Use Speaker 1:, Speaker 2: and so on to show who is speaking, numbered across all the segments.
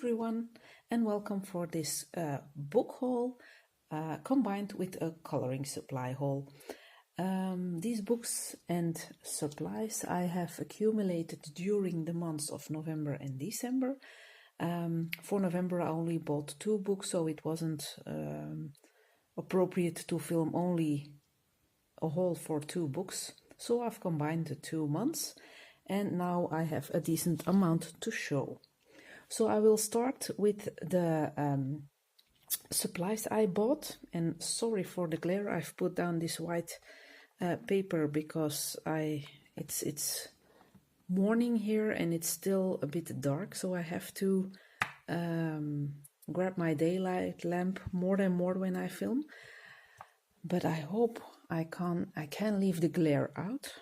Speaker 1: everyone, and welcome for this book haul combined with a coloring supply haul. These books and supplies I have accumulated during the months of November and December. For November I only bought 2 books, so it wasn't appropriate to film only a haul for 2 books. So I've combined the 2 months and now I have a decent amount to show. So I will start with the supplies I bought, and sorry for the glare, I've put down this white paper because it's morning here and it's still a bit dark, so I have to grab my daylight lamp more and more when I film. But I hope I can leave the glare out.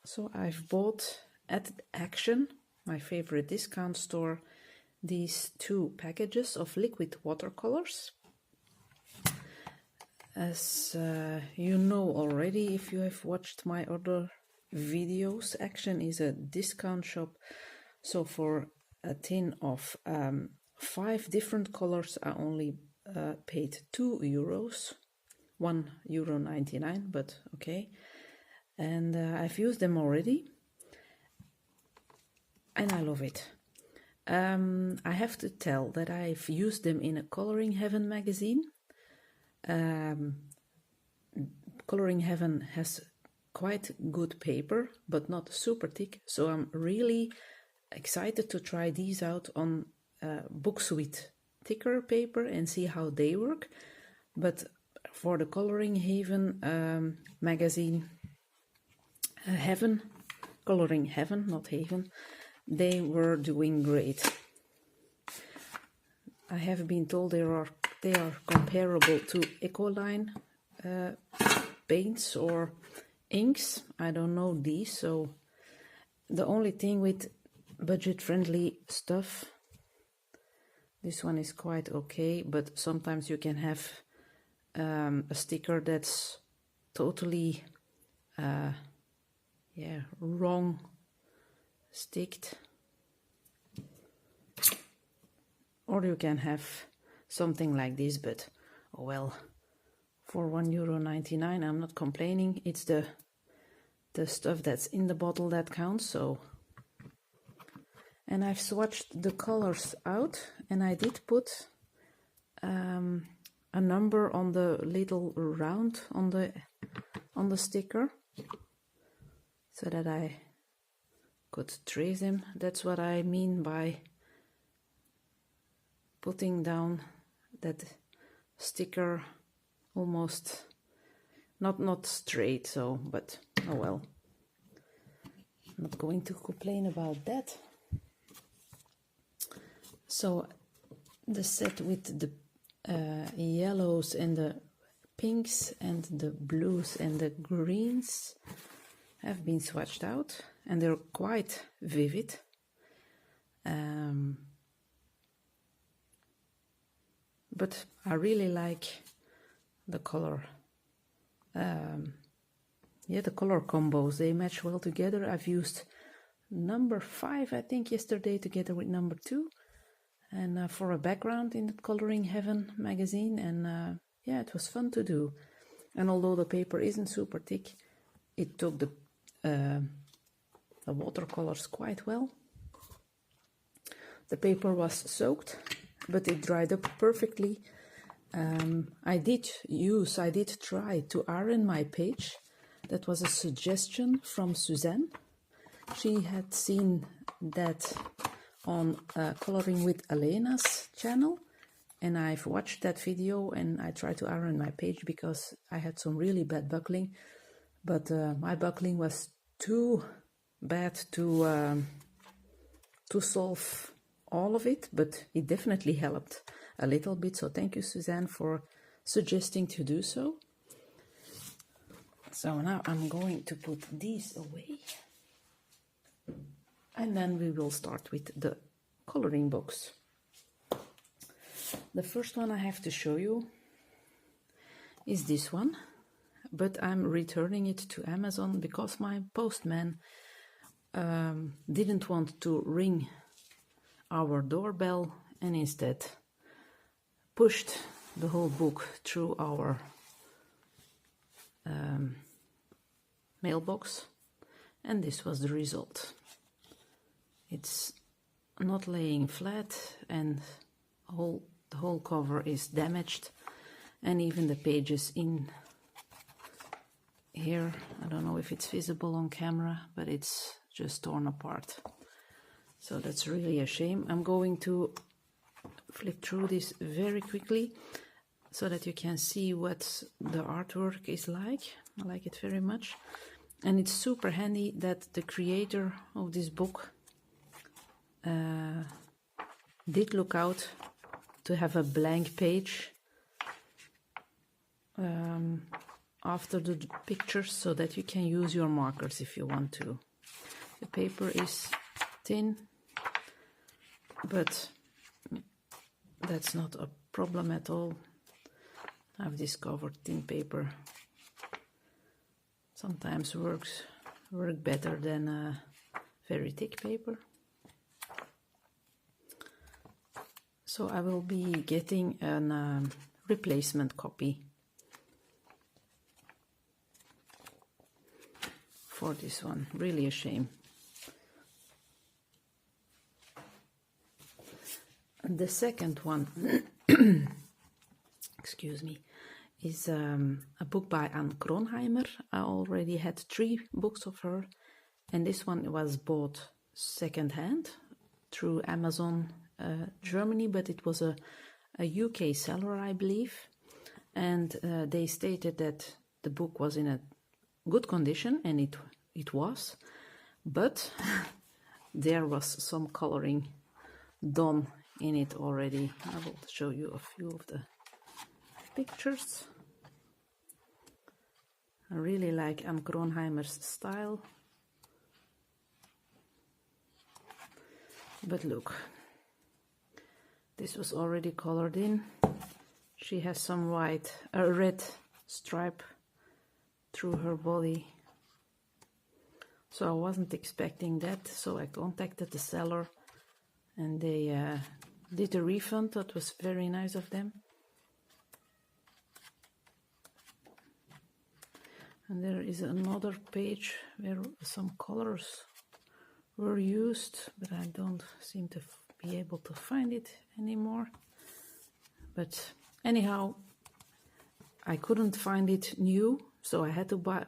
Speaker 1: So I've bought at Action, my favorite discount store, these 2 packages of liquid watercolors. As you know already, if you have watched my other videos, Action is a discount shop. So for a tin of 5 different colors, I only paid €2, €1.99, but okay. And I've used them already, and I love it. I have to tell that I've used them in a Coloring Heaven magazine. Coloring Heaven has quite good paper, but not super thick, so I'm really excited to try these out on books with thicker paper and see how they work. But for the Coloring Haven magazine, Coloring Heaven, not Haven, they were doing great. I have been told they are comparable to Ecoline paints or inks. I don't know these, so the only thing with budget-friendly stuff, this one is quite okay, but sometimes you can have a sticker that's totally wrong sticked, or you can have something like this, but oh well, for €1.99 I'm not complaining. It's the stuff that's in the bottle that counts. So, and I've swatched the colors out, and I did put a number on the little round on the sticker so that I could trace them. That's what I mean by putting down that sticker almost not straight, so, but oh well, I'm not going to complain about that. So the set with the yellows and the pinks and the blues and the greens have been swatched out, and they're quite vivid. But I really like the color. The color combos, they match well together. I've used number 5, I think, yesterday together with number 2, and for a background in the Coloring Heaven magazine, and it was fun to do. And although the paper isn't super thick, it took the watercolors quite well. The paper was soaked, but it dried up perfectly. I did try to iron my page. That was a suggestion from Suzanne. She had seen that on Coloring with Elena's channel, and I've watched that video, and I tried to iron my page because I had some really bad buckling, but my buckling was too bad to solve all of it, but it definitely helped a little bit. So thank you, Suzanne, for suggesting to do so. So now I'm going to put these away, and then we will start with the coloring books. The first one I have to show you is this one, but I'm returning it to Amazon because my postman didn't want to ring our doorbell and instead pushed the whole book through our mailbox, and this was the result. It's not laying flat, and the whole cover is damaged, and even the pages in here, I don't know if it's visible on camera, but it's just torn apart. So that's really a shame. I'm going to flip through this very quickly so that you can see what the artwork is like. I like it very much. And it's super handy that the creator of this book did look out to have a blank page after the pictures so that you can use your markers if you want to. The paper is thin, but that's not a problem at all. I've discovered thin paper sometimes work better than very thick paper. So I will be getting a replacement copy for this one. Really a shame. And the second one, excuse me, is a book by Anne Kronheimer. I already had 3 books of her, and this one was bought second-hand through Amazon Germany, but it was a UK seller, I believe, and they stated that the book was in a good condition, and it was, but there was some coloring done in it already. I will show you a few of the pictures. I really like Anne Kronheimer's style, but look, this was already colored in. She has some red stripe through her body, so I wasn't expecting that, so I contacted the seller and they did a refund. That was very nice of them. And there is another page where some colors were used, but I don't seem to be able to find it anymore. But anyhow, I couldn't find it new, so I had to buy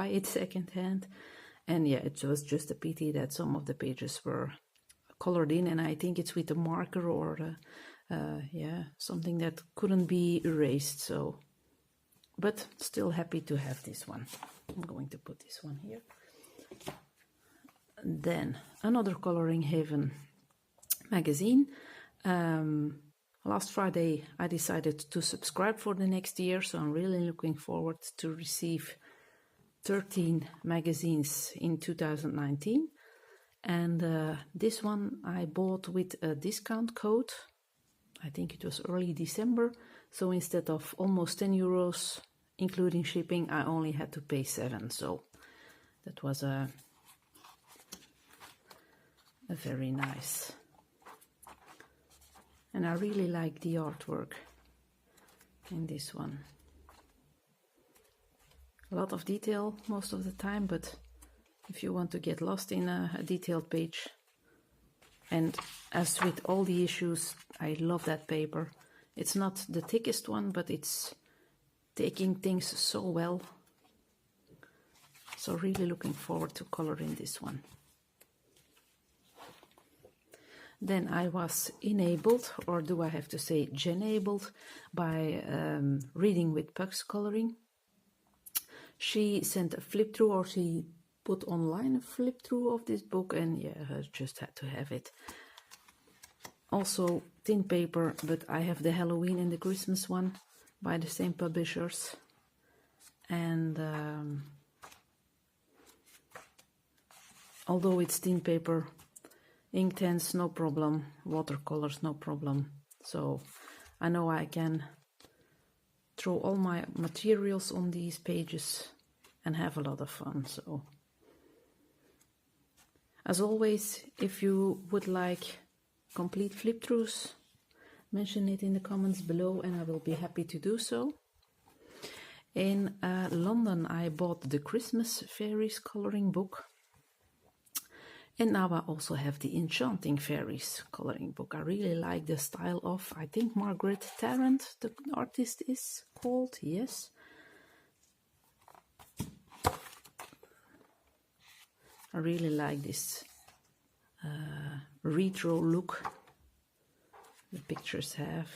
Speaker 1: it secondhand. And yeah, it was just a pity that some of the pages were colored in, and I think it's with a marker or yeah, something that couldn't be erased. So, but still happy to have this one. I'm going to put this one here. Then another Coloring Haven magazine. Last Friday I decided to subscribe for the next year, so I'm really looking forward to receive 13 magazines in 2019. And this one I bought with a discount code. I think it was early December, so instead of almost 10 euros including shipping, I only had to pay 7, so that was a very nice. And I really like the artwork in this one. A lot of detail most of the time, but if you want to get lost in a detailed page, and as with all the issues, I love that paper. It's not the thickest one, but it's taking things so well. So really looking forward to coloring this one. Then I was enabled, or do I have to say genabled, by Reading with Pugs Coloring. She sent a flip through, or she put online a flip through of this book, and yeah, I just had to have it. Also thin paper, but I have the Halloween and the Christmas one by the same publishers. And although it's thin paper, Inktense no problem, watercolors no problem. So I know I can throw all my materials on these pages and have a lot of fun. So As always, if you would like complete flip-throughs, mention it in the comments below and I will be happy to do so. In London, I bought the Christmas Fairies coloring book. And now I also have the Enchanting Fairies coloring book. I really like the style of, I think Margaret Tarrant, the artist is called, yes. I really like this retro look the pictures have.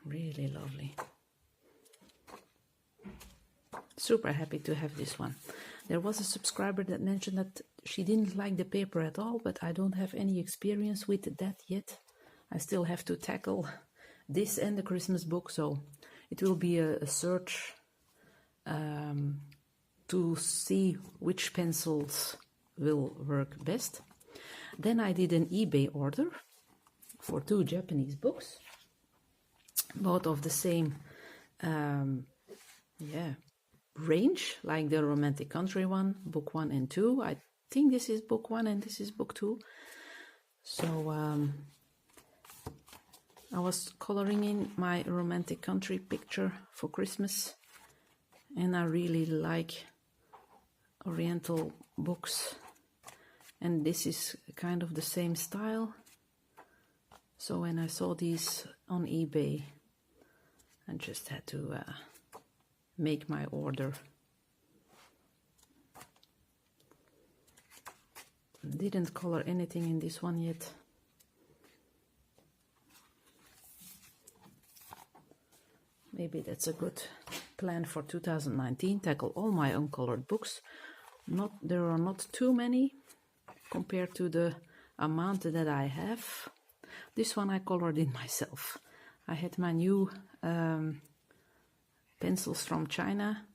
Speaker 1: Really lovely. Super happy to have this one. There was a subscriber that mentioned that she didn't like the paper at all, but I don't have any experience with that yet. I still have to tackle this and the Christmas book, so it will be a search to see which pencils will work best. Then I did an eBay order for 2 Japanese books, both of the same range, like the Romantic Country one, book 1 and 2. I think this is book 1 and this is book 2. So I was coloring in my Romantic Country picture for Christmas, and I really like Oriental books, and this is kind of the same style. So when I saw these on eBay, I just had to make my order. Didn't color anything in this one yet. Maybe that's a good plan for 2019, tackle all my uncolored books. There are not too many compared to the amount that I have. This one I colored in myself. I had my new pencils from China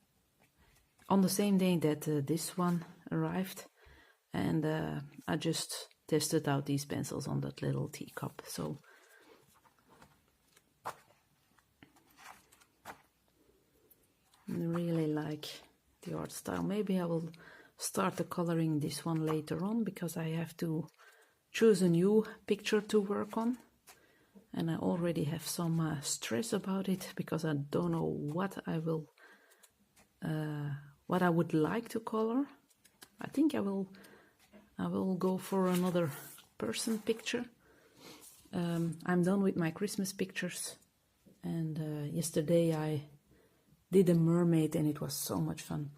Speaker 1: on the same day that this one arrived, and I just tested out these pencils on that little teacup. So I really like the art style. Maybe I will start the coloring this one later on, because I have to choose a new picture to work on, and I already have some stress about it, because I don't know what I would like to color. I think I will go for another person picture. I'm done with my Christmas pictures, and yesterday I did a mermaid and it was so much fun.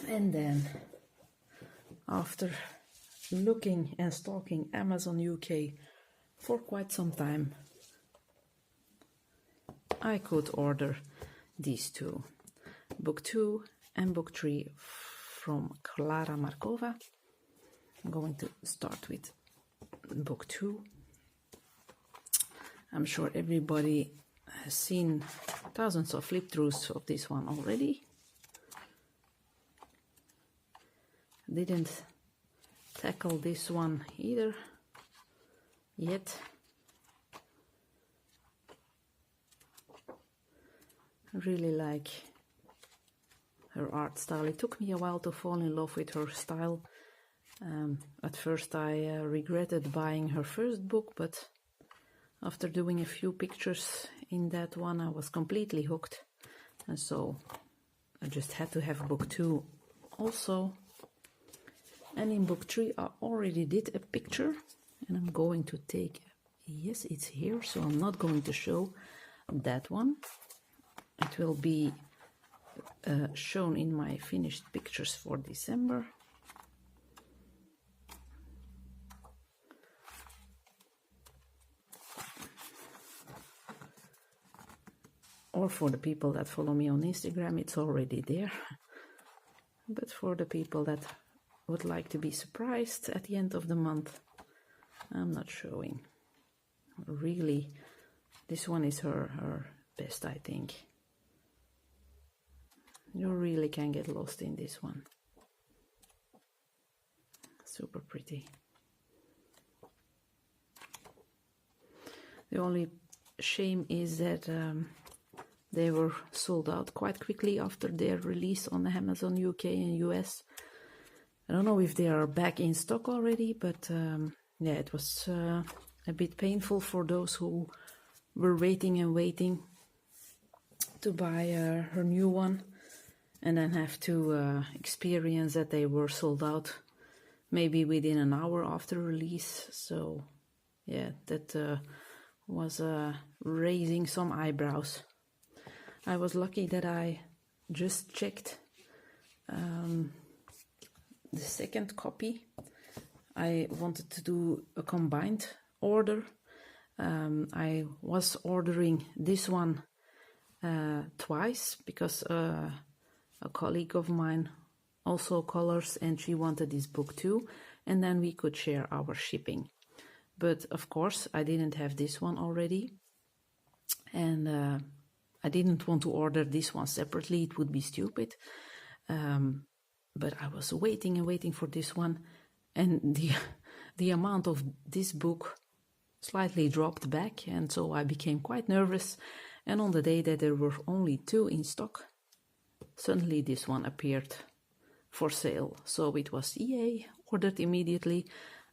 Speaker 1: And then after looking and stalking Amazon UK for quite some time, I could order these 2, book 2 and book 3 from Klara Markova. I'm going to start with book 2. I'm sure everybody has seen thousands of flip-throughs of this one already. Didn't tackle this one either yet. I really like her art style. It took me a while to fall in love with her style. At first I regretted buying her first book, but after doing a few pictures in that one I was completely hooked, and so I just had to have book 2 also. And in book 3 I already did a picture, and I'm going to take, yes, it's here, so I'm not going to show that one. It will be shown in my finished pictures for December. Or for the people that follow me on Instagram, it's already there. But for the people that would like to be surprised at the end of the month, I'm not showing. Really, this one is her best, I think. You really can get lost in this one. Super pretty. The only shame is that They were sold out quite quickly after their release on Amazon UK and US. I don't know if they are back in stock already, but yeah, it was a bit painful for those who were waiting and waiting to buy her new one, and then have to experience that they were sold out maybe within an hour after release. So yeah, that was raising some eyebrows. I was lucky that I just checked the second copy. I wanted to do a combined order. I was ordering this one twice because a colleague of mine also colors and she wanted this book too, and then we could share our shipping. But of course I didn't have this one already, and I didn't want to order this one separately, it would be stupid. But I was waiting and waiting for this one, and the amount of this book slightly dropped back, and so I became quite nervous. And on the day that there were only 2 in stock, suddenly this one appeared for sale. So it was yay, ordered immediately.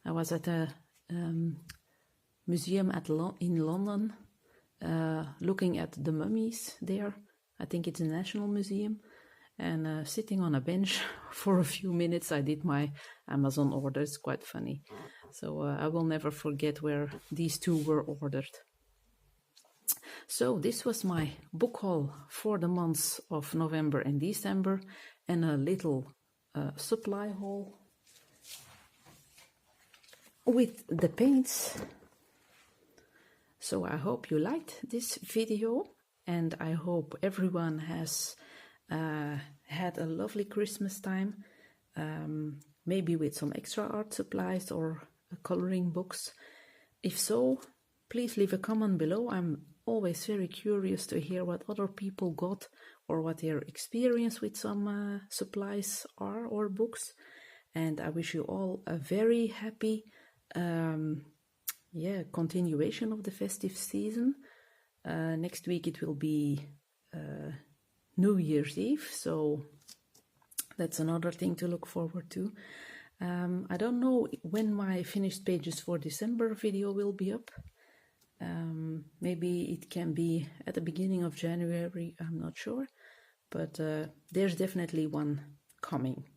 Speaker 1: I was at a museum in London, looking at the mummies there. I think it's a National Museum. And sitting on a bench for a few minutes, I did my Amazon order. It's quite funny. So I will never forget where these 2 were ordered. So this was my book haul for the months of November and December, and a little supply haul with the paints. So I hope you liked this video, and I hope everyone has had a lovely Christmas time, maybe with some extra art supplies or coloring books. If so, please leave a comment below. I'm always very curious to hear what other people got or what their experience with some supplies are or books. And I wish you all a very happy continuation of the festive season. Next week it will be New Year's Eve, so that's another thing to look forward to. I don't know when my finished pages for December video will be up. Maybe it can be at the beginning of January, I'm not sure, but there's definitely one coming.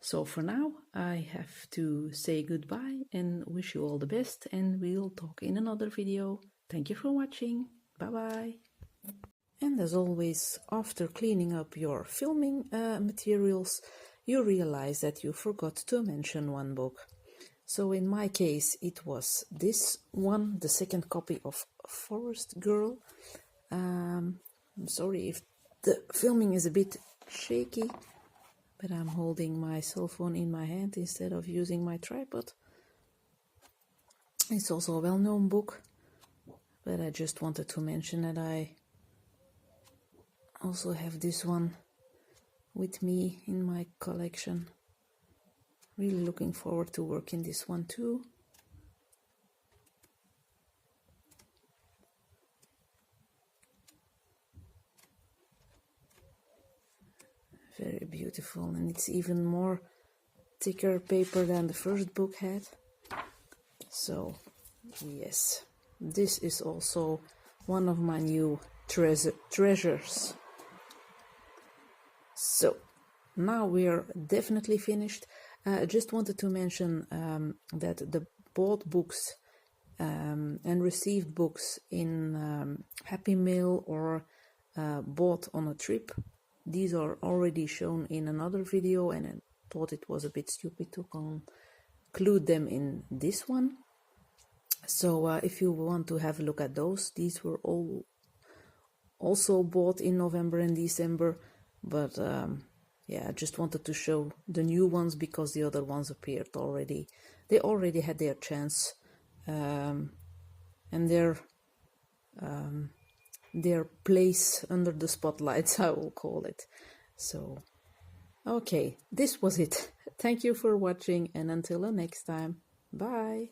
Speaker 1: So for now, I have to say goodbye and wish you all the best, and we'll talk in another video. Thank you for watching. Bye bye. And as always, after cleaning up your filming materials, you realize that you forgot to mention one book. So in my case, it was this one, the second copy of Forest Girl. I'm sorry if the filming is a bit shaky, but I'm holding my cell phone in my hand instead of using my tripod. It's also a well-known book, but I just wanted to mention that I also have this one with me in my collection. Really looking forward to working this one too. Very beautiful, and it's even more thicker paper than the first book had. So yes, this is also one of my new treasures. So now we're definitely finished. I just wanted to mention that the bought books and received books in Happy Mail or bought on a trip, these are already shown in another video, and I thought it was a bit stupid to include them in this one. So if you want to have a look at those, these were all also bought in November and December, but yeah, I just wanted to show the new ones because the other ones appeared already. They already had their chance, and their place under the spotlights, I will call it. So, okay, this was it. Thank you for watching, and until the next time, bye.